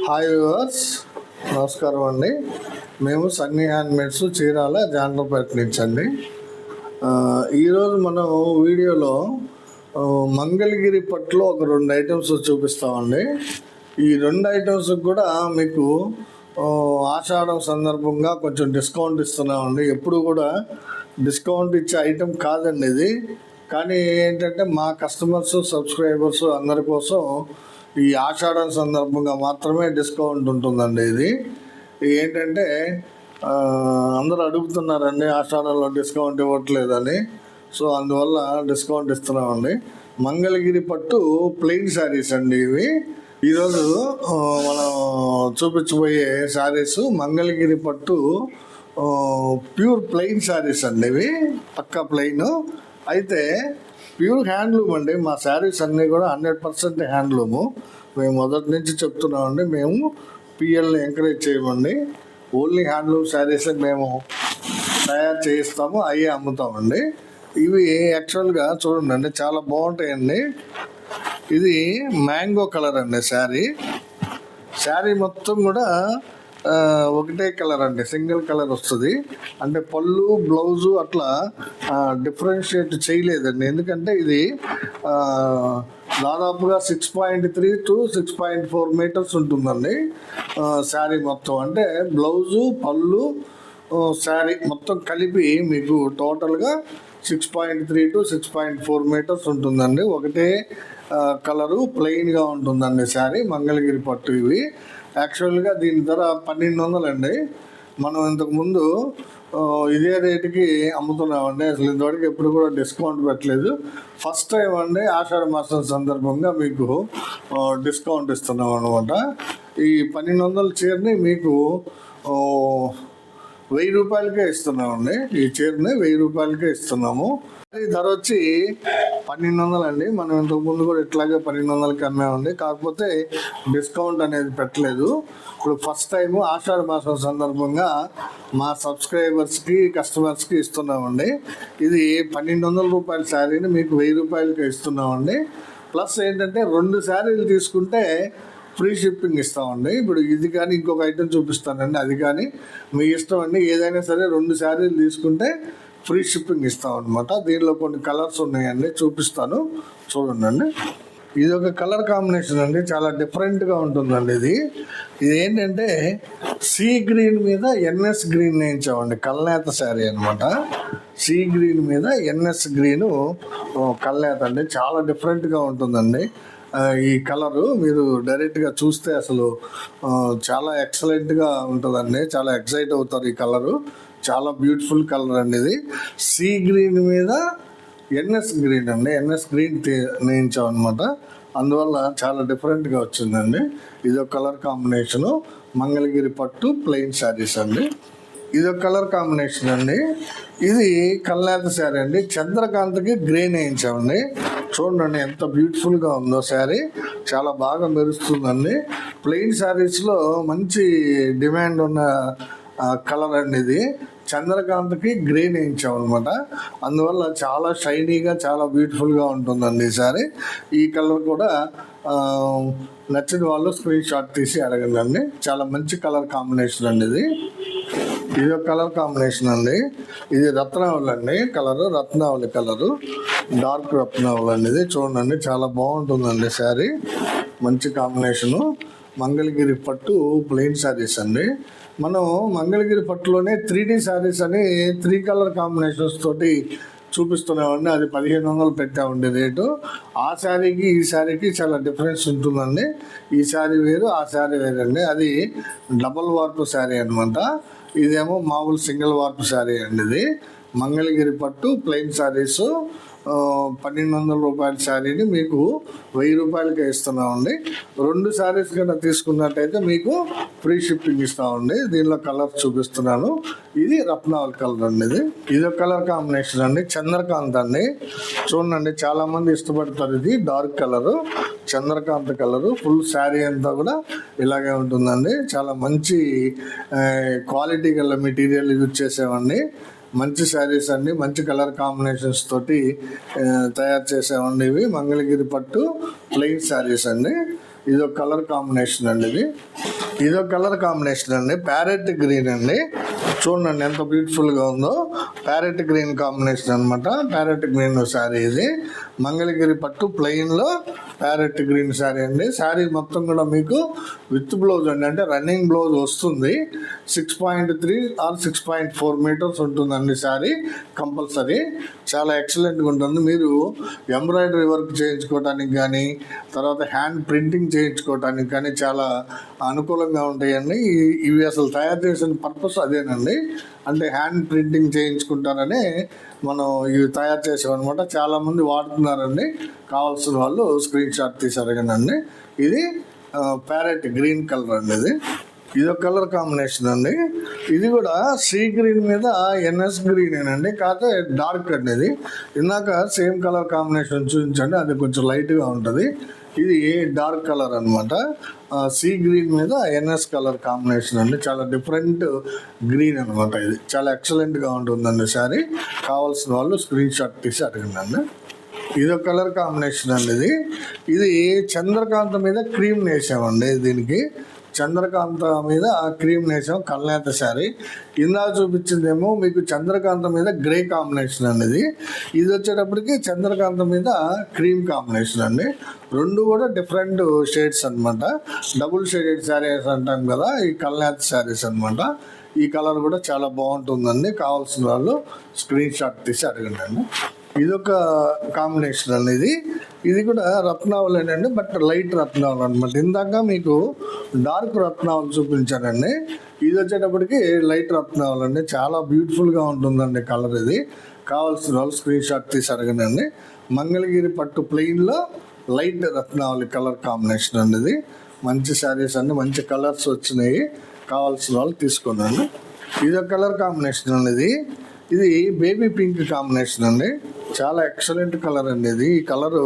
Hi viewers, నమస్కారం అండి. మేము సన్నీ హ్యాండ్మేడ్స్ చీరాల జాండ్రపేట నుంచి అండి. ఈరోజు మనం వీడియోలో మంగళగిరి పట్టులో ఒక 2 ఐటమ్స్ చూపిస్తామండి. ఈ 2 ఐటమ్స్ కూడా మీకు ఆషాఢం సందర్భంగా కొంచెం డిస్కౌంట్ ఇస్తున్నామండి. ఎప్పుడు కూడా డిస్కౌంట్ ఇచ్చే ఐటెం కాదండి ఇది. కానీ ఏంటంటే మా కస్టమర్స్, సబ్స్క్రైబర్స్ అందరి కోసం ఈ ఆషాఢం సందర్భంగా మాత్రమే డిస్కౌంట్ ఉంటుందండి. ఇది ఏంటంటే అందరూ అడుగుతున్నారండి, ఆషాఢంలో డిస్కౌంట్ ఇవ్వట్లేదని. సో అందువల్ల డిస్కౌంట్ ఇస్తున్నామండి. మంగళగిరి పట్టు ప్లెయిన్ శారీస్ అండి ఇవి. ఈరోజు మనం చూపించబోయే శారీస్ మంగళగిరి పట్టు ప్యూర్ ప్లెయిన్ శారీస్ అండి. ఇవి పక్కా ప్లెయిన్, అయితే ప్యూర్ హ్యాండ్లూమ్ అండి. మా శారీస్ అన్నీ కూడా 100% హ్యాండ్లూము. మేము మొదటి నుంచి చెప్తున్నామండి, మేము పిఎల్ని ఎంకరేజ్ చేయమండి. ఓన్లీ హ్యాండ్లూమ్ శారీస్ మేము తయారు చేయిస్తాము, అవి అమ్ముతామండి. ఇవి యాక్చువల్గా చూడండి, చాలా బాగుంటాయండి. ఇది మ్యాంగో కలర్ అండి. శారీ మొత్తం కూడా ఒకటే కలర్ అండి, సింగిల్ కలర్ వస్తుంది. అంటే పళ్ళు, బ్లౌజు అట్లా డిఫరెన్షియేట్ చేయలేదండి. ఎందుకంటే ఇది దాదాపుగా 6.3 to 6.4 మీటర్స్ ఉంటుందండి శారీ మొత్తం. అంటే బ్లౌజు, పళ్ళు, శారీ మొత్తం కలిపి మీకు టోటల్గా 6.3 to 6.4 మీటర్స్ ఉంటుందండి. ఒకటే కలరు ప్లెయిన్గా ఉంటుందండి శారీ. మంగళగిరి పట్టు ఇవి. యాక్చువల్గా దీని ధర 1200 అండి. మనం ఇంతకుముందు ఇదే రేటుకి అమ్ముతున్నామండి. అసలు ఇంతవరకు ఎప్పుడు కూడా డిస్కౌంట్ పెట్టలేదు. ఫస్ట్ టైం అండి ఆషాఢ మాసం సందర్భంగా మీకు డిస్కౌంట్ ఇస్తున్నాం అనమాట. ఈ 1200 చీరని మీకు 1000 రూపాయలకే ఇస్తున్నామండి. ఈ చీరని 1000 రూపాయలకే ఇస్తున్నాము. ఈ ధర వచ్చి 1200 అండి. మనం ఇంతకుముందు కూడా ఇట్లాగే 1200కి అమ్మామండి. కాకపోతే డిస్కౌంట్ అనేది పెట్టలేదు. ఇప్పుడు ఫస్ట్ టైం ఆషాఢ మాసం సందర్భంగా మా సబ్స్క్రైబర్స్కి, కస్టమర్స్కి ఇస్తున్నామండి. ఇది 1200 రూపాయల శారీని మీకు 1000 రూపాయలకి ఇస్తున్నామండి. ప్లస్ ఏంటంటే 2 శారీలు తీసుకుంటే ఫ్రీ షిప్పింగ్ ఇస్తామండి. ఇప్పుడు ఇది కానీ ఇంకొక ఐటెం చూపిస్తానండి, అది కానీ మీ ఇష్టం అండి. ఏదైనా సరే 2 శారీలు తీసుకుంటే ఫ్రీ షిప్పింగ్ ఇస్తాం అనమాట. దీనిలో కొన్ని కలర్స్ ఉన్నాయండి, చూపిస్తాను చూడండి. ఇది ఒక కలర్ కాంబినేషన్ అండి, చాలా డిఫరెంట్గా ఉంటుందండి. ఇది ఏంటంటే సీ గ్రీన్ మీద ఎన్ఎస్ గ్రీన్ వేయించామండి. కల్నేత శారీ అనమాట. సీ గ్రీన్ మీద ఎన్ఎస్ గ్రీను కల్నేత అండి. చాలా డిఫరెంట్గా ఉంటుందండి ఈ కలరు. మీరు డైరెక్ట్గా చూస్తే అసలు చాలా ఎక్సలెంట్గా ఉంటుందండి. చాలా ఎక్సైట్ అవుతారు. ఈ కలరు చాలా బ్యూటిఫుల్ కలర్ అండి. ఇది సీ గ్రీన్ మీద ఎన్ఎస్ గ్రీన్ అండి. ఎన్ఎస్ గ్రీన్ నేయించాం అనమాట. అందువల్ల చాలా డిఫరెంట్గా వచ్చిందండి. ఇదొక కలర్ కాంబినేషను. మంగళగిరి పట్టు ప్లెయిన్ శారీస్ అండి. ఇదొక కలర్ కాంబినేషన్ అండి. ఇది కల్నేత శారీ అండి. చంద్రకాంత్కి గ్రీన్ వేయించామండి. చూడండి ఎంత బ్యూటిఫుల్గా ఉందో శారీ. చాలా బాగా మెరుస్తుందండి. ప్లెయిన్ శారీస్లో మంచి డిమాండ్ ఉన్న కలర్ అండి. ఇది చంద్రకాంత్కి గ్రీన్ వేయించాం అనమాట. అందువల్ల చాలా షైనీగా, చాలా బ్యూటిఫుల్గా ఉంటుందండి ఈ శారీ. ఈ కలర్ కూడా నచ్చిన వాళ్ళు స్క్రీన్ షాట్ తీసి అడగండి. చాలా మంచి కలర్ కాంబినేషన్ అండి. ఇది ఒక కలర్ కాంబినేషన్ అండి. ఇది రత్నావళి అండి. కలరు రత్నావళి కలరు, డార్క్ రత్నావళి అండి. ఇది చూడండి, చాలా బాగుంటుందండి శారీ. మంచి కాంబినేషను. మంగళగిరి పట్టు ప్లెయిన్ శారీస్ అండి. మనం మంగళగిరి పట్టులోనే 3D శారీస్ అని 3 కలర్ కాంబినేషన్స్ తోటి చూపిస్తున్నామండి. అది 1500 పెట్టామండి రేటు. ఆ శారీకి ఈ శారీకి చాలా డిఫరెన్స్ ఉంటుందండి. ఈ శారీ వేరు, ఆ శారీ వేరండి. అది డబల్ వార్పు శారీ అనమాట. ఇదేమో మామూలు సింగిల్ వార్పు శారీ అండి. ఇది మంగళగిరి పట్టు ప్లెయిన్ శారీస్ 1200 రూపాయల శారీని మీకు 1000 రూపాయలకే ఇస్తున్నామండి. 2 శారీస్ కన్నా తీసుకున్నట్టయితే మీకు ఫ్రీ షిప్పింగ్ ఇస్తామండి. దీనిలో కలర్ చూపిస్తున్నాను. ఇది రత్నావళి కలర్ అండి. ఇది ఒక కలర్ కాంబినేషన్ అండి. చంద్రకాంత్ అండి. చూడండి, చాలామంది ఇష్టపడతారు. ఇది dark colour, Chandrakant colour. Full sari అంతా కూడా ఇలాగే ఉంటుందండి. చాలా మంచి క్వాలిటీ గల మెటీరియల్ యూజ్ చేసామండి. మంచి శారీస్ అండి, మంచి కలర్ కాంబినేషన్స్ తోటి తయారు చేసామండి. ఇవి మంగళగిరి పట్టు ప్లెయిన్ శారీస్ అండి. ఇదొక కలర్ కాంబినేషన్ అండి. ఇదొక కలర్ కాంబినేషన్ అండి, ప్యారెట్ గ్రీన్ అండి. చూడండి ఎంత బ్యూటిఫుల్గా ఉందో, ప్యారెట్ గ్రీన్ కాంబినేషన్ అనమాట. ప్యారెట్ గ్రీన్ శారీ ఇది, మంగళగిరి పట్టు ప్లెయిన్లో ప్యారెట్ గ్రీన్ శారీ అండి. శారీ మొత్తం కూడా మీకు విత్ బ్లౌజ్ అండి, అంటే రన్నింగ్ బ్లౌజ్ వస్తుంది. 6.3 ఆర్ 6.4 మీటర్స్ ఉంటుందండి శారీ కంపల్సరీ. చాలా ఎక్సలెంట్గా ఉంటుంది. మీరు ఎంబ్రాయిడరీ వర్క్ చేయించుకోవడానికి కానీ, తర్వాత హ్యాండ్ ప్రింటింగ్ చేయించుకోవడానికి కానీ చాలా అనుకూలంగా ఉంటాయండి. ఇవి అసలు తయారు చేసిన పర్పస్ అదేనండి, అంటే హ్యాండ్ ప్రింటింగ్ చేయించుకుంటారని మనం ఇవి తయారు చేసామన్నమాట. చాలామంది వాడుతున్నారండి. కావాల్సిన వాళ్ళు స్క్రీన్ షాట్ తీసి అడగనండి. ఇది ప్యారెట్ గ్రీన్ కలర్ అండి. ఇది ఒక కలర్ కాంబినేషన్ అండి. ఇది కూడా సీ గ్రీన్ మీద ఎన్ఎస్ గ్రీన్ ఏనండి, కాకపోతే డార్క్ అండి. ఇది ఇందాక సేమ్ కలర్ కాంబినేషన్ చూపించండి, అది కొంచెం లైట్గా ఉంటుంది. ఇది డార్క్ కలర్ అనమాట. సీ గ్రీన్ మీద ఎన్ఎస్ కలర్ కాంబినేషన్ అండి. చాలా డిఫరెంట్ గ్రీన్ అనమాట. ఇది చాలా ఎక్సలెంట్గా ఉంటుందండి శారీ. కావాల్సిన వాళ్ళు స్క్రీన్ షాట్ తీసి అడగండి. ఇదొక కలర్ కాంబినేషన్ అండి. ఇది చంద్రకాంత మీద క్రీమ్ వేసామండి. దీనికి చంద్రకాంత మీద క్రీమ్ వేసాం, కల్నేత శారీ. ఇందాక చూపించిందేమో మీకు చంద్రకాంత మీద గ్రే కాంబినేషన్ అండి. ఇది వచ్చేటప్పటికి చంద్రకాంత మీద క్రీమ్ కాంబినేషన్ అండి. రెండు కూడా డిఫరెంట్ షేడ్స్ అనమాట. డబుల్ షేడెడ్ శారీస్ అంటాం కదా, ఈ కల్నేత శారీస్ అనమాట. ఈ కలర్ కూడా చాలా బాగుంటుందండి. కావాల్సిన వాళ్ళు స్క్రీన్ షాట్ తీసి అడగండి. ఇదొక కాంబినేషన్ అండి. ఇది కూడా రత్నావళేనండి, బట్ లైట్ రత్నావళి అనమాట. ఇందాక మీకు డార్క్ రత్నావళి చూపించానండి. ఇది వచ్చేటప్పటికి లైట్ రత్నావళి అండి. చాలా బ్యూటిఫుల్గా ఉంటుందండి కలర్. ఇది కావాల్సిన వాళ్ళు స్క్రీన్ షాట్ తీసి అడగండి. మంగళగిరి పట్టు ప్లెయిన్లో లైట్ రత్నావళి కలర్ కాంబినేషన్ అండి. ఇది మంచి శారీస్ అండి, మంచి కలర్స్ వచ్చినాయి. కావాల్సిన వాళ్ళు తీసుకోండి. ఇదొక కలర్ కాంబినేషన్ అండి. ఇది బేబీ పింక్ కాంబినేషన్ అండి. చాలా ఎక్సలెంట్ కలర్ అండి. ఈ కలరు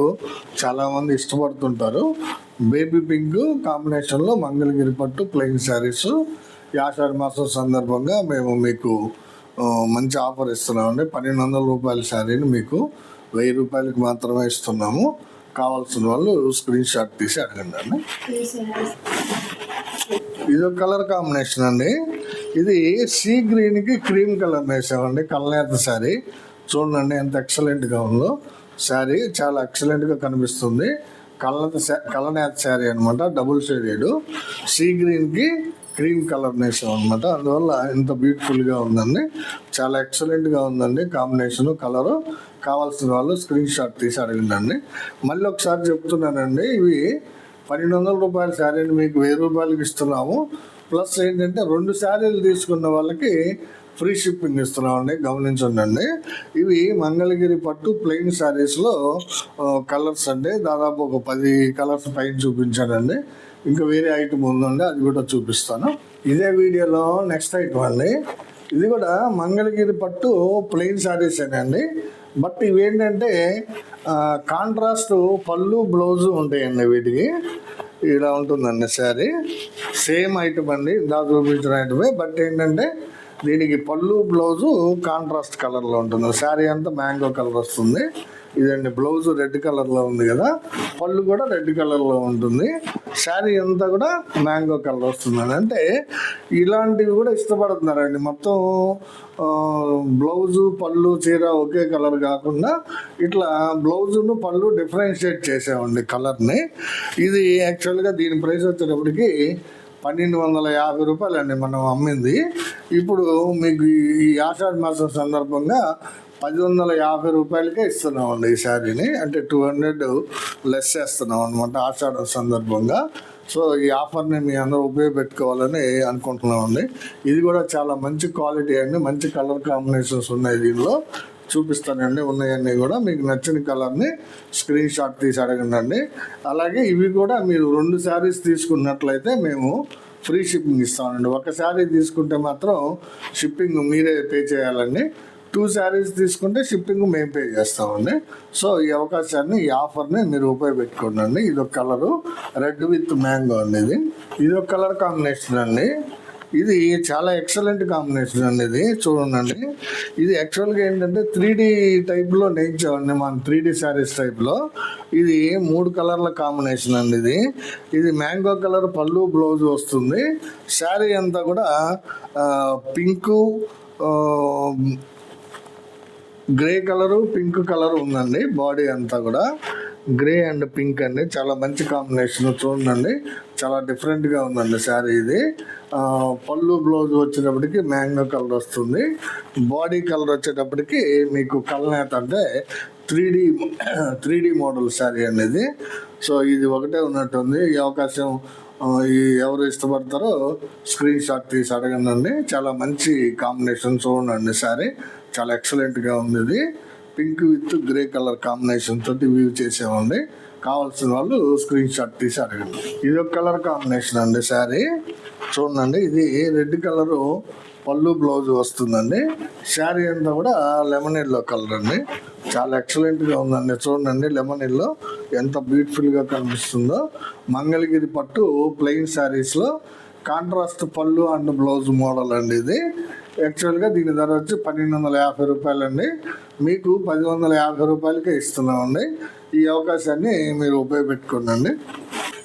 చాలామంది ఇష్టపడుతుంటారు. బేబీ పింక్ కాంబినేషన్లో మంగళగిరి పట్టు ప్లెయిన్ శారీస్. ఆషాఢ మాసం సందర్భంగా మేము మీకు మంచి ఆఫర్ ఇస్తున్నామండి. 1200 రూపాయల శారీని మీకు 1000 రూపాయలకి మాత్రమే ఇస్తున్నాము. కావాల్సిన వాళ్ళు స్క్రీన్ షాట్ తీసి అడగండి. ఇదొక కలర్ కాంబినేషన్ అండి. ఇది సీ గ్రీన్కి క్రీమ్ కలర్ వేసామండి, కల్నేత శారీ. చూడండి ఎంత ఎక్సలెంట్గా ఉందో శారీ, చాలా ఎక్సలెంట్గా కనిపిస్తుంది. కలనేత శారీ అనమాట, డబుల్ షేడెడ్. సీ గ్రీన్కి క్రీమ్ కలర్ వేసాం అనమాట. అందువల్ల ఎంత బ్యూటిఫుల్గా ఉందండి, చాలా ఎక్సలెంట్గా ఉందండి కాంబినేషను, కలరు. కావాల్సిన వాళ్ళు స్క్రీన్ షాట్ తీసి అడగండి. మళ్ళీ ఒకసారి చెప్తున్నానండి, ఇవి 1200 రూపాయల శారీని మీకు 1000 రూపాయలకి ఇస్తున్నాము. ప్లస్ ఏంటంటే 2 శారీలు తీసుకున్న వాళ్ళకి ఫ్రీ షిప్పింగ్ ఇస్తున్నామండి, గమనించండి. ఇవి మంగళగిరి పట్టు ప్లెయిన్ శారీస్లో కలర్స్ అండి. దాదాపు ఒక 10 కలర్స్ పైన చూపించానండి. ఇంకా వేరే ఐటమ్ ఉందండి, అది కూడా చూపిస్తాను ఇదే వీడియోలో. నెక్స్ట్ ఐటమ్ అండి, ఇది కూడా మంగళగిరి పట్టు ప్లెయిన్ శారీస్ అండి. బట్ ఇవేంటంటే కాంట్రాస్ట్ పళ్ళు బ్లౌజు ఉంటాయండి. వీటికి ఇలా ఉంటుందండి శారీ. సేమ్ ఐటమ్ అండి, ఇందాక చూపించిన ఐటమే. బట్ ఏంటంటే దీనికి పళ్ళు బ్లౌజు కాంట్రాస్ట్ కలర్లో ఉంటుంది. శారీ అంతా మ్యాంగో కలర్ వస్తుంది. ఇదండి బ్లౌజ్ రెడ్ కలర్లో ఉంది కదా, పళ్ళు కూడా రెడ్ కలర్లో ఉంటుంది. శారీ అంతా కూడా మ్యాంగో కలర్ వస్తుందండి. అంటే ఇలాంటివి కూడా ఇష్టపడుతున్నారండి. మొత్తం బ్లౌజు పళ్ళు చీర ఒకే కలర్ కాకుండా ఇట్లా బ్లౌజును పళ్ళు డిఫరెన్షియేట్ చేసామండి కలర్ని. ఇది యాక్చువల్గా దీని ప్రైస్ వచ్చేటప్పటికి 1250 రూపాయలు అండి మనం అమ్మింది. ఇప్పుడు మీకు ఈ ఆషాఢ మాసం సందర్భంగా 1050 రూపాయలకే ఇస్తున్నామండి ఈ శారీని. అంటే 200 లెస్ చేస్తున్నాం అనమాట ఆషాఢ సందర్భంగా. సో ఈ ఆఫర్ని మీ అందరూ ఉపయోగపెట్టుకోవాలని అనుకుంటున్నామండి. ఇది కూడా చాలా మంచి క్వాలిటీ అండి, మంచి కలర్ కాంబినేషన్స్ ఉన్నాయి దీనిలో. చూపిస్తానండి, ఉన్నాయన్నీ కూడా. మీకు నచ్చిన కలర్ని స్క్రీన్ షాట్ తీసి అడగండి. అలాగే ఇవి కూడా మీరు 2 శారీస్ తీసుకున్నట్లయితే మేము ఫ్రీ షిప్పింగ్ ఇస్తామండి. ఒక శారీ తీసుకుంటే మాత్రం షిప్పింగ్ మీరే పే చేయాలండి. 2 శారీస్ తీసుకుంటే షిప్పింగ్ మేము పే చేస్తామండి. సో ఈ అవకాశాన్ని, ఈ ఆఫర్ని మీరు ఉపయోగపెట్టుకోండి. ఇదొక కలరు రెడ్ విత్ మ్యాంగో అండి. ఇదొక కలర్ కాంబినేషన్ అండి. ఇది చాలా ఎక్సలెంట్ కాంబినేషన్ అండి. ఇది చూడండి, ఇది యాక్చువల్గా ఏంటంటే 3D టైప్లో నేర్చామండి మనం, 3D శారీస్ టైప్లో. ఇది 3 కలర్ల కాంబినేషన్ అండి. ఇది మ్యాంగో కలర్ పళ్ళు బ్లౌజ్ వస్తుంది. శారీ అంతా కూడా pink, grey colour, pink colour ఉందండి. బాడీ అంతా కూడా గ్రే అండ్ పింక్ అండి. చాలా మంచి కాంబినేషన్. చూడండి, చాలా డిఫరెంట్గా ఉందండి శారీ. ఇది పళ్ళు బ్లౌజ్ వచ్చేటప్పటికి మ్యాంగో కలర్ వస్తుంది. బాడీ కలర్ వచ్చేటప్పటికి మీకు కల్నేత అంటే 3D మోడల్ శారీ అండి ఇది. సో ఇది ఒకటే ఉన్నట్టుంది. ఈ అవకాశం ఎవరు ఇష్టపడతారో స్క్రీన్ షాట్ తీసి అడగండి. చాలా మంచి కాంబినేషన్. చూడండి, శారీ చాలా ఎక్సలెంట్గా ఉంది. ఇది pink with grey colour combination తోటి వ్యూ చేసామండి. కావాల్సిన వాళ్ళు స్క్రీన్ షాట్ తీసి అడగండి. ఇది ఒక కలర్ కాంబినేషన్ అండి శారీ. చూడండి, ఇది రెడ్ కలరు పళ్ళు బ్లౌజ్ వస్తుందండి. శారీ అంతా కూడా లెమన్ ఎల్లో కలర్ అండి. చాలా ఎక్సలెంట్గా ఉందండి. చూడండి, లెమన్ ఎల్లో ఎంత బ్యూటిఫుల్గా కనిపిస్తుందో. మంగళగిరి పట్టు ప్లెయిన్ శారీస్లో కాంట్రాస్ట్ పళ్ళు అండ్ బ్లౌజ్ మోడల్ అండి. ఇది యాక్చువల్గా దీని ధర వచ్చి 1250 రూపాయలండి. మీకు 1050 రూపాయలకే ఇస్తున్నామండి. ఈ అవకాశాన్ని మీరు ఉపయోగపెట్టుకోండి.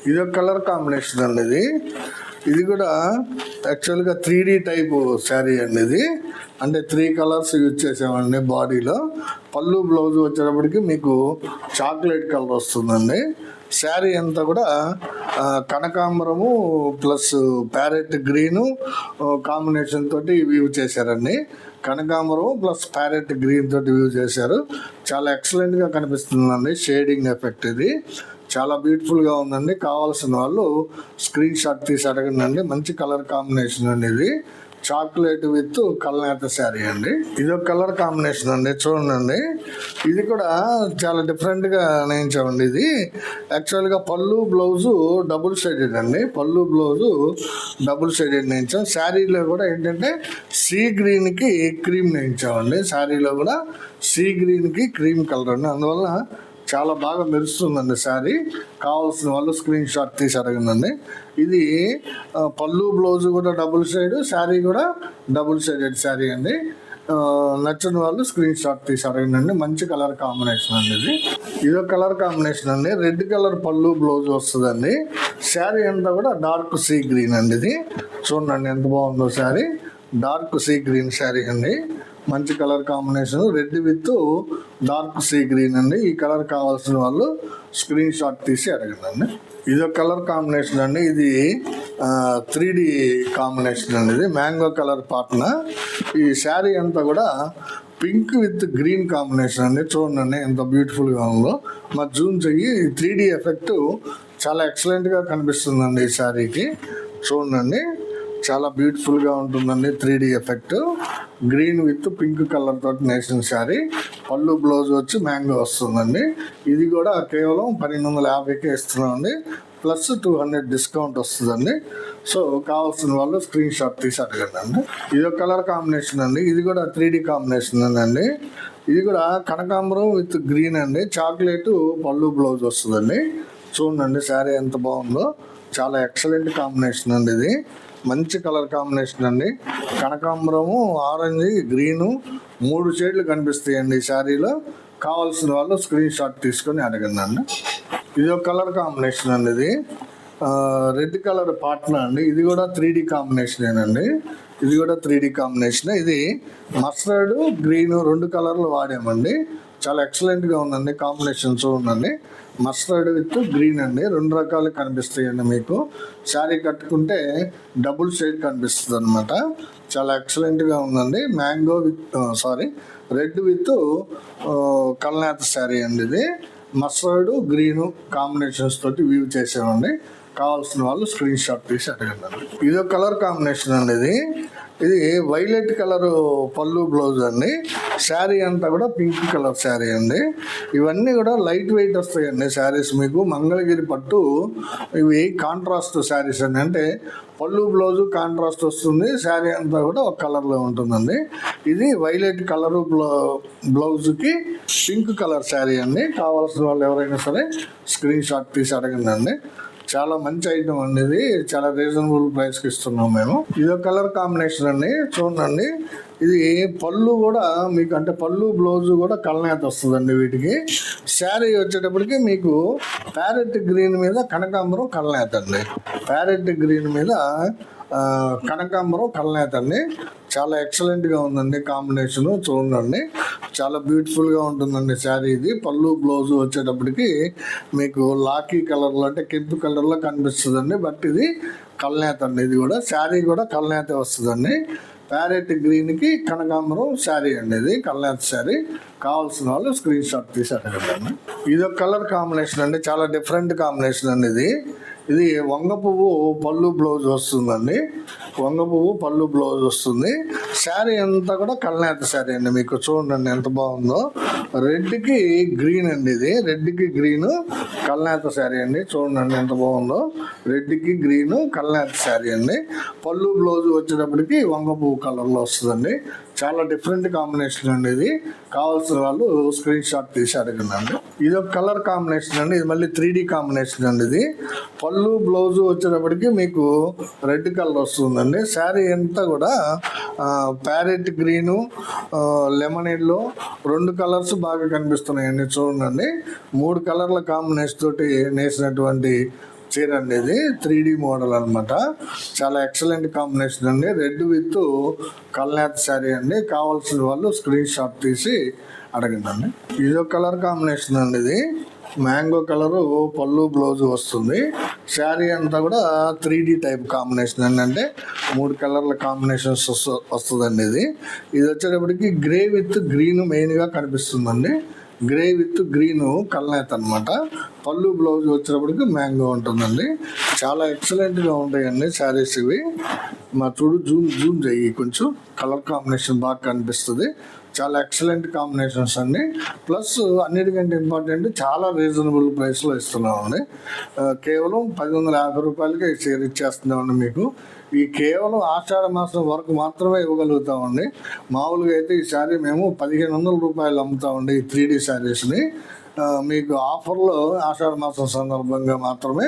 ఇది ఒక కలర్ కాంబినేషన్ అండి. ఇది కూడా యాక్చువల్గా 3D టైప్ శారీ అండి. ఇది అంటే 3 కలర్స్ యూజ్ చేసామండి బాడీలో. పళ్ళు బ్లౌజ్ వచ్చేటప్పటికి మీకు చాక్లెట్ కలర్ వస్తుందండి. శారీ అంతా కూడా కనకాంబరము ప్లస్ ప్యారెట్ గ్రీను కాంబినేషన్ తోటి వ్యూ చేశారండి. కనకాంబరం ప్లస్ ప్యారెట్ గ్రీన్ తోటి వ్యూ చేశారు. చాలా ఎక్సలెంట్గా కనిపిస్తుందండి. షేడింగ్ ఎఫెక్ట్ ఇది చాలా బ్యూటిఫుల్గా ఉందండి. కావాల్సిన వాళ్ళు స్క్రీన్ షాట్ తీసి అడగండి. మంచి కలర్ కాంబినేషన్ అండి. ఇది చాక్లెట్ విత్ కల్నేత శారీ అండి. ఇది ఒక కలర్ కాంబినేషన్ అండి. చూడండి, ఇది కూడా చాలా డిఫరెంట్గా నేయించామండి. ఇది యాక్చువల్గా పళ్ళు బ్లౌజు డబుల్ షేడెడ్ అండి. పళ్ళు బ్లౌజు డబుల్ షేడెడ్ నేయించాం. శారీలో కూడా ఏంటంటే సీ గ్రీన్కి క్రీమ్ నేయించామండి. శారీలో కూడా సీ గ్రీన్కి క్రీమ్ కలర్ అండి. అందువల్ల చాలా బాగా మెరుస్తుందండి శారీ. కావాల్సిన వాళ్ళు స్క్రీన్ షాట్ తీసి అడగండి. ఇది పళ్ళు బ్లౌజ్ కూడా డబుల్ షేడ్, శారీ కూడా డబుల్ షేడెడ్ శారీ అండి. నచ్చని వాళ్ళు స్క్రీన్ షాట్ తీసి అడగండి. మంచి కలర్ కాంబినేషన్ అండి. ఇది ఒక కలర్ కాంబినేషన్ అండి. రెడ్ కలర్ పళ్ళు బ్లౌజ్ వస్తుందండి. శారీ అంతా కూడా డార్క్ సీ గ్రీన్ అండి. ఇది చూడండి ఎంత బాగుందో sari. Dark sea green sari అండి. మంచి colour combination, red with dark sea green అండి. ఈ కలర్ కావాల్సిన వాళ్ళు స్క్రీన్ షాట్ తీసి అడగండి. ఇది ఒక కలర్ కాంబినేషన్ అండి. ఇది 3D కాంబినేషన్ అండి. ఇది మ్యాంగో కలర్ పాటన. ఈ శారీ అంతా కూడా పింక్ విత్ గ్రీన్ కాంబినేషన్ అండి. చూడండి ఎంత బ్యూటిఫుల్గా ఉందో. మరి జూమ్ చెయ్యి. 3D ఎఫెక్ట్ చాలా ఎక్సలెంట్గా కనిపిస్తుందండి ఈ శారీకి. చూడండి, చాలా బ్యూటిఫుల్గా ఉంటుందండి 3D effect. Green with pink colour తోటి నేసిన శారీ. పళ్ళు బ్లౌజ్ వచ్చి మ్యాంగో వస్తుందండి. ఇది కూడా కేవలం 1250కే ఇస్తున్నామండి. ప్లస్ 200 డిస్కౌంట్ వస్తుందండి. సో కావాల్సిన వాళ్ళు స్క్రీన్ షాట్ తీసి అడగండి. ఇది ఒక కలర్ కాంబినేషన్ అండి. ఇది కూడా 3D కాంబినేషన్ అండి. ఇది కూడా కనకాంబరం విత్ గ్రీన్ అండి. చాక్లెట్ పళ్ళు బ్లౌజ్ వస్తుందండి. చూడండి శారీ ఎంత బాగుందో. చాలా ఎక్సలెంట్ కాంబినేషన్ అండి. ఇది మంచి కలర్ కాంబినేషన్ అండి. కనకాంబరము, ఆరెంజ్, గ్రీను 3 షేడ్లు కనిపిస్తాయండి ఈ శారీలో. కావాల్సిన వాళ్ళు స్క్రీన్ షాట్ తీసుకొని అడగండి. ఇది ఒక కలర్ కాంబినేషన్ అండి. ఇది రెడ్ కలర్ పాట్నా అండి. ఇది కూడా 3D కాంబినేషనేనండి. ఇది కూడా 3D కాంబినేషన్. ఇది మస్టర్డ్ గ్రీన్ 2 కలర్లు వాడామండి. చాలా ఎక్సలెంట్గా ఉందండి కాంబినేషన్. చూడండి, మస్టర్డ్ విత్ గ్రీన్ అండి. 2 రకాలు కనిపిస్తాయండి మీకు. శారీ కట్టుకుంటే డబుల్ షేడ్ కనిపిస్తుంది అనమాట. చాలా ఎక్సలెంట్గా ఉందండి. మ్యాంగో విత్ రెడ్ విత్ కల్నేత శారీ అండి. ఇది మస్టర్డ్ గ్రీను కాంబినేషన్స్ తోటి వ్యూ చేసామండి. కావాల్సిన వాళ్ళు స్క్రీన్ షాట్ తీసి అడగండి. ఇది ఒక కలర్ కాంబినేషన్ అండి. ఇది వైలెట్ కలర్ పళ్ళు బ్లౌజ్ అండి. శారీ అంతా కూడా పింక్ కలర్ శారీ అండి. ఇవన్నీ కూడా లైట్ వెయిట్ వస్తాయండి శారీస్ మీకు. మంగళగిరి పట్టు ఇవి కాంట్రాస్ట్ శారీస్ అండి. అంటే పళ్ళు బ్లౌజు కాంట్రాస్ట్ వస్తుంది. శారీ అంతా కూడా ఒక కలర్లో ఉంటుందండి. ఇది వైలెట్ కలరు బ్లౌజ్కి పింక్ కలర్ శారీ అండి. కావాల్సిన వాళ్ళు ఎవరైనా సరే స్క్రీన్ షాట్ తీసి అడగండి. చాలా మంచి ఐటమ్ అండి, ఇది చాలా రీజనబుల్ ప్రైస్ కి ఇస్తున్నాం మేము. ఇది కలర్ కాంబినేషన్ అండి, చూడండి. ఇది పళ్ళు కూడా మీకు అంటే పళ్ళు బ్లౌజ్ కూడా కలనేత వస్తుందండి. వీటికి శారీ వచ్చేటప్పటికి మీకు ప్యారెట్ గ్రీన్ మీద కనకాంబరం కలనేత అండి. ప్యారెట్ గ్రీన్ మీద కనకాంబరం కలనేత అండి. చాలా ఎక్సలెంట్గా ఉందండి కాంబినేషన్, చూడండి. చాలా బ్యూటిఫుల్గా ఉంటుందండి శారీ. ఇది పళ్ళు బ్లౌజ్ వచ్చేటప్పటికి మీకు లాకీ కలర్లో అంటే కెంపు కలర్లో కనిపిస్తుందండి. బట్ ఇది కలనేత అండి. ఇది కూడా శారీ కూడా కలనేత వస్తుందండి. ప్యారెట్ గ్రీన్కి కనకాంబరం శారీ అండి, ఇది కలనేత శారీ. కావాల్సిన వాళ్ళు స్క్రీన్ షాట్ తీసి అడగండి. ఇది ఒక కలర్ కాంబినేషన్ అండి, చాలా డిఫరెంట్ కాంబినేషన్ అండి. ఇది వంగ పువ్వు పళ్ళు బ్లౌజ్ వస్తుందండి. వంగ పువ్వు పళ్ళు బ్లౌజ్ వస్తుంది. శారీ అంతా కూడా కలనేత శారీ అండి. మీకు చూడండి ఎంత బాగుందో. రెడ్కి గ్రీన్ అండి, ఇది రెడ్కి గ్రీన్ కలనేత శారీ అండి. చూడండి ఎంత బాగుందో. రెడ్కి గ్రీన్ కలనేత శారీ అండి. పళ్ళు బ్లౌజ్ వచ్చేటప్పటికి వంగ పువ్వు కలర్లో వస్తుందండి. చాలా డిఫరెంట్ కాంబినేషన్ అండి. ఇది కావాల్సిన వాళ్ళు స్క్రీన్ షాట్ తీసి అడగండి. ఇది ఒక కలర్ కాంబినేషన్ అండి, ఇది మళ్ళీ 3D కాంబినేషన్ అండి. ఇది పళ్ళు బ్లౌజ్ వచ్చేటప్పటికి మీకు రెడ్ కలర్ వస్తుందండి. శారీ అంతా కూడా parrot green lemon yellow 2 colours బాగా కనిపిస్తున్నాయండి. చూడండి 3 కలర్ల కాంబినేషన్ తోటి నేసినటువంటి చీర అండి. ఇది 3D మోడల్ అనమాట. చాలా ఎక్సలెంట్ కాంబినేషన్ అండి. రెడ్ విత్ కలనేత శారీ అండి. కావాల్సిన వాళ్ళు స్క్రీన్ షాట్ తీసి అడగండి. ఇదో కలర్ కాంబినేషన్ అండి. ఇది మ్యాంగో కలరు పళ్ళు బ్లౌజ్ వస్తుంది. శారీ అంతా కూడా 3D టైప్ కాంబినేషన్ అండి, అంటే 3 కలర్ల కాంబినేషన్స్ వస్తుందండి. ఇది వచ్చేటప్పటికి గ్రే విత్ గ్రీన్ మెయిన్గా కనిపిస్తుందండి. గ్రే విత్ గ్రీన్ కలనేత అనమాట. పళ్ళు బ్లౌజ్ వచ్చేటప్పటికి మ్యాంగో ఉంటుందండి. చాలా ఎక్సలెంట్గా ఉంటాయండి శారీస్ ఇవి. చూడు జూమ్ చెయ్యి, కొంచెం కలర్ కాంబినేషన్ బాగా కనిపిస్తుంది. చాలా ఎక్సలెంట్ కాంబినేషన్స్ అండి. ప్లస్ అన్నిటికంటే ఇంపార్టెంట్ చాలా రీజనబుల్ ప్రైస్లో ఇస్తున్నామండి. కేవలం 1150 రూపాయలకి చీర ఇచ్చేస్తున్నామండి మీకు. ఈ కేవలం ఆషాఢ మాసం వరకు మాత్రమే ఇవ్వగలుగుతామండి. మామూలుగా అయితే ఈ శారీ మేము 1500 రూపాయలు అమ్ముతామండి, ఈ 3D శారీస్ని. మీకు ఆఫర్లో ఆషాఢ మాసం సందర్భంగా మాత్రమే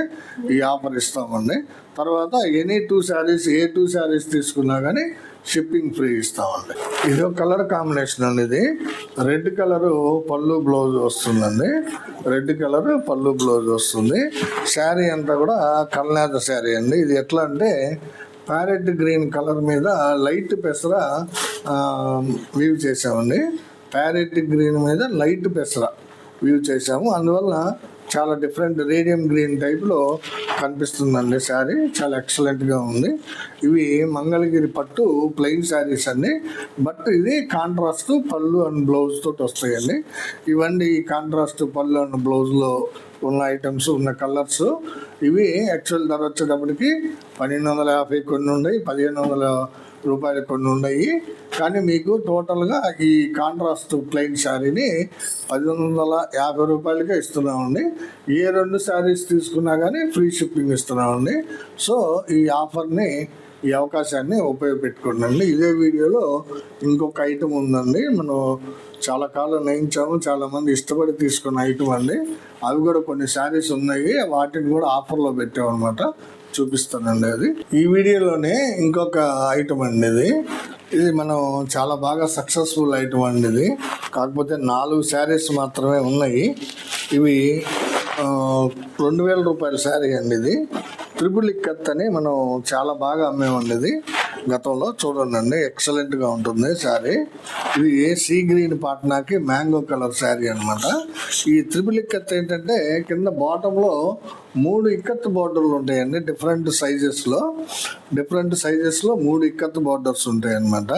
ఈ ఆఫర్ ఇస్తామండి. తర్వాత ఎనీ 2 శారీస్ ఏ 2 శారీస్ తీసుకున్నా కానీ షిప్పింగ్ ఫ్రీ ఇస్తామండి. ఇదో కలర్ కాంబినేషన్ అండి. ఇది రెడ్ కలరు పళ్ళు బ్లౌజ్ వస్తుందండి. రెడ్ కలర్ పళ్ళు బ్లౌజ్ వస్తుంది. శారీ అంతా కూడా కలనేత శారీ అండి. ఇది ఎట్లా అంటే ప్యారెట్ గ్రీన్ కలర్ మీద లైట్ పెసర వీవ్ చేసామండి. ప్యారెట్ గ్రీన్ మీద లైట్ పెసర వీవ్ చేసాము. అందువల్ల చాలా డిఫరెంట్ రేడియం గ్రీన్ టైప్లో కనిపిస్తుందండి శారీ. చాలా ఎక్సలెంట్గా ఉంది. ఇవి మంగళగిరి పట్టు ప్లెయిన్ శారీస్ అండి. బట్ ఇది కాంట్రాస్ట్ పళ్ళు అండ్ బ్లౌజ్ తోటి వస్తాయండి. ఇవన్నీ కాంట్రాస్ట్ పళ్ళు అండ్ బ్లౌజ్లో ఉన్న ఐటమ్స్ ఉన్న కలర్స్ ఇవి. యాక్చువల్ ధర వచ్చేటప్పటికి 1250 కొన్ని ఉన్నాయి, 1500 రూపాయలు కొన్ని ఉన్నాయి. కానీ మీకు టోటల్గా ఈ కాంట్రాస్ట్ ప్లెయిన్ శారీని 1150 రూపాయలకే ఇస్తున్నామండి. ఏ 2 శారీస్ తీసుకున్నా కానీ ఫ్రీ షిప్పింగ్ ఇస్తున్నామండి. సో ఈ ఆఫర్ని, ఈ అవకాశాన్ని ఉపయోగపెట్టుకోండి. ఇదే వీడియోలో ఇంకొక ఐటమ్ ఉందండి, మనం చాలా కాలం నేయించాము, చాలామంది ఇష్టపడి తీసుకున్న ఐటమ్ అండి. అవి కూడా కొన్ని శారీస్ ఉన్నాయి, వాటిని కూడా ఆఫర్లో పెట్టామన్నమాట. చూపిస్తానండి అది ఈ వీడియోలోనే. ఇంకొక ఐటమ్ అండి, ఇది మనం చాలా బాగా సక్సెస్ఫుల్ ఐటమ్ అండి. ఇది కాకపోతే 4 శారీస్ మాత్రమే ఉన్నాయి. ఇవి 2000 రూపాయల శారీ అండి. ఇది ట్రిపుల్ ఇక్కత్ అని మనం చాలా బాగా అమ్మేమండి. ఇది గతంలో చూడండి, ఎక్సలెంట్గా ఉంటుంది శారీ. ఇది సీ గ్రీన్ పాట్నాకి మ్యాంగో కలర్ శారీ అనమాట. ఈ ట్రిపుల్ ఇక్కత్ ఏంటంటే కింద బాటంలో 3 ఇక్కత్ బార్డర్లు ఉంటాయండి. డిఫరెంట్ సైజెస్లో 3 ఇక్కత్ బార్డర్స్ ఉంటాయి అన్నమాట.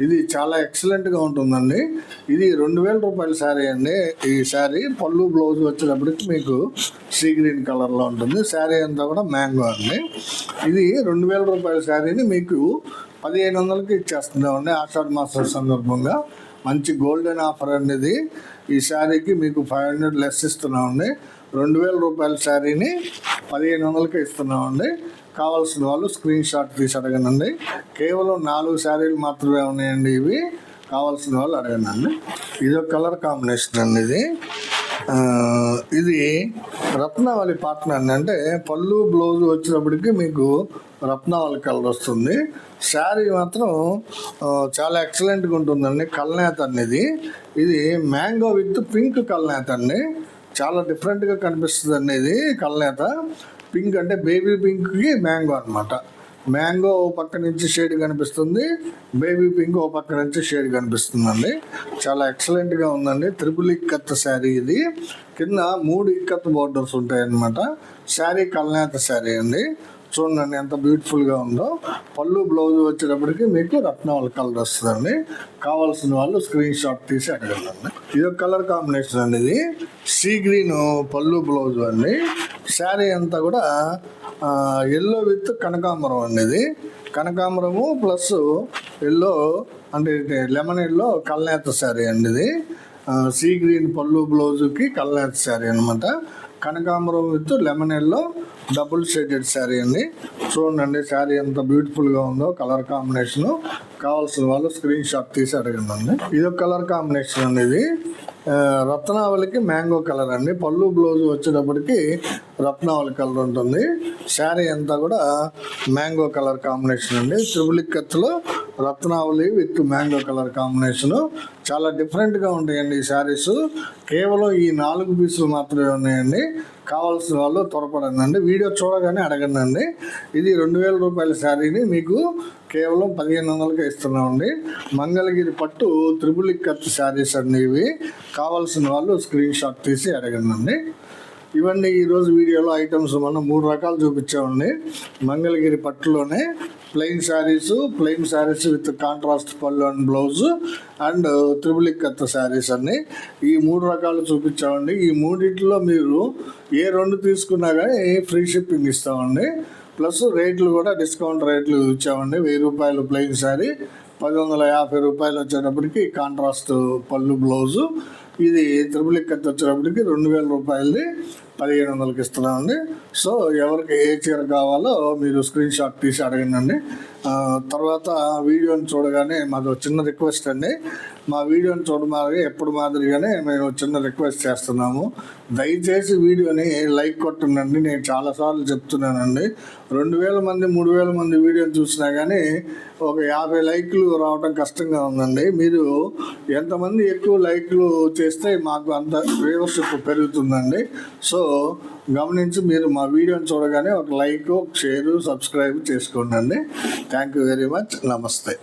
ఇది చాలా ఎక్సలెంట్గా ఉంటుందండి. ఇది 2000 రూపాయల శారీ అండి. ఈ శారీ పళ్ళు బ్లౌజ్ వచ్చేటప్పటికి మీకు సీ గ్రీన్ కలర్లో ఉంటుంది. శారీ అంతా కూడా మ్యాంగో అండి. ఇది 2000 రూపాయల శారీని మీకు 1500కి ఇచ్చేస్తున్నామండి ఆషాఢ మాసం సందర్భంగా. మంచి గోల్డెన్ ఆఫర్ అనేది. ఈ శారీకి మీకు 500 లెస్ ఇస్తున్నామండి. 2000 రూపాయల శారీని 1500కి ఇస్తున్నామండి. కావాల్సిన వాళ్ళు స్క్రీన్ షాట్ తీసి అడగనండి. కేవలం 4 శారీలు మాత్రమే ఉన్నాయండి ఇవి. కావాల్సిన వాళ్ళు అడగనండి. ఇదొక కలర్ కాంబినేషన్ అండి. ఇది ఇది రత్నావళి పాటర్న్ అండి. అంటే పళ్ళు బ్లౌజ్ వచ్చినప్పటికి మీకు రత్నావళి కలర్ వస్తుంది. శారీ మాత్రం చాలా ఎక్సలెంట్గా ఉంటుందండి. కల్నేత అనేది ఇది మ్యాంగో విత్ పింక్ కల్నేత అండి. చాలా డిఫరెంట్గా కనిపిస్తుంది అండి. ఇది కల్నేత పింక్ అంటే బేబీ పింక్కి మ్యాంగో అనమాట. మ్యాంగో ఓ పక్క నుంచి షేడ్ కనిపిస్తుంది, బేబీ పింక్ ఓ పక్క నుంచి షేడ్ కనిపిస్తుందండి. చాలా ఎక్సలెంట్గా ఉందండి. త్రిపుల్ ఇక్కత్ శారీ ఇది. కింద 3 ఇక్కత్ బోర్డర్స్ ఉంటాయన్నమాట. శారీ కల్నేత శారీ అండి. చూడండి ఎంత బ్యూటిఫుల్గా ఉందో. పళ్ళు బ్లౌజ్ వచ్చేటప్పటికి మీకు రత్నావళి కలర్ వస్తుందండి. కావాల్సిన వాళ్ళు స్క్రీన్ షాట్ తీసి అడగండి. ఇది ఒక కలర్ కాంబినేషన్ అండి. ఇది సీ గ్రీన్ పళ్ళు బ్లౌజ్ అండి. శారీ అంతా కూడా ఎల్లో విత్ కనకాంబరం అండి. ఇది కనకాంబరము ప్లస్ ఎల్లో అంటే లెమన్ ఎల్లో కల్నేత శారీ అండి. ఇది సీ గ్రీన్ పళ్ళు బ్లౌజుకి కల్నేత శారీ అనమాట. కనకాంబరం with lemon yellow double shaded sari అండి. చూడండి శారీ ఎంత బ్యూటిఫుల్గా ఉందో. కలర్ కాంబినేషను కావాల్సిన వాళ్ళు స్క్రీన్ షాట్ తీసి అడగండి. ఇది ఒక కలర్ కాంబినేషన్ అండి. ఇది రత్నావళికి మ్యాంగో కలర్ అండి. పళ్ళు బ్లౌజ్ వచ్చేటప్పటికి రత్నావళి కలర్ ఉంటుంది. శారీ అంతా కూడా మ్యాంగో కలర్ కాంబినేషన్ అండి. త్రిబుల్ ఇక్కత్తులో Ratnavali with mango colour combination చాలా డిఫరెంట్గా ఉంటాయండి ఈ శారీస్. కేవలం ఈ 4 పీసులు మాత్రమే ఉన్నాయండి. కావాల్సిన వాళ్ళు త్వరపడండి. వీడియో చూడగానే అడగండి. ఇది 2000 రూపాయల శారీని మీకు కేవలం 1500కే ఇస్తున్నామండి. మంగళగిరి పట్టు త్రిబుల్ ఇక్కత్ శారీస్ అండి ఇవి. కావాల్సిన వాళ్ళు స్క్రీన్ షాట్ తీసి అడగండి. ఇవన్నీ ఈరోజు వీడియోలో ఐటమ్స్ మనం 3 రకాలు చూపించామండి. మంగళగిరి పట్టులోనే ప్లెయిన్ శారీస్ విత్ కాంట్రాస్ట్ పళ్ళు and blouse and triple ikat saris అన్ని ఈ 3 రకాలు చూపించామండి. ఈ మూడిట్లో మీరు ఏ 2 తీసుకున్నా కానీ ఫ్రీ షిప్పింగ్ ఇస్తామండి. ప్లస్ రేట్లు కూడా డిస్కౌంట్ రేట్లు ఇచ్చామండి. 1000 రూపాయలు ప్లెయిన్ శారీ, 1150 రూపాయలు వచ్చేటప్పటికి కాంట్రాస్ట్ పళ్ళు బ్లౌజు. ఇది త్రిబుల్ ఇక్కత్ వచ్చేటప్పటికి 2000 రూపాయలది 1500కి ఇస్తున్నామండి. సో ఎవరికి ఏ చీర కావాలో మీరు స్క్రీన్ షాట్ తీసి అడగండి. తర్వాత వీడియోని చూడగానే మాకు చిన్న రిక్వెస్ట్ అండి. మా వీడియోని చూడమారి ఎప్పుడు మాదిరిగానే మేము చిన్న రిక్వెస్ట్ చేస్తున్నాము. దయచేసి వీడియోని లైక్ కొట్టండి. నేను చాలాసార్లు చెప్తున్నానండి. 2000 మంది 3000 మంది వీడియోని చూసినా కానీ ఒక 50 లైక్లు రావడం కష్టంగా ఉందండి. మీరు ఎంతమంది ఎక్కువ లైక్లు చేస్తే మాకు అంత వ్యూవర్షిప్ పెరుగుతుందండి. సో గమనించి మీరు మా వీడియోని చూడగానే ఒక లైక్, షేరు, సబ్స్క్రైబ్ చేసుకోండి. Thank you very much. నమస్తే.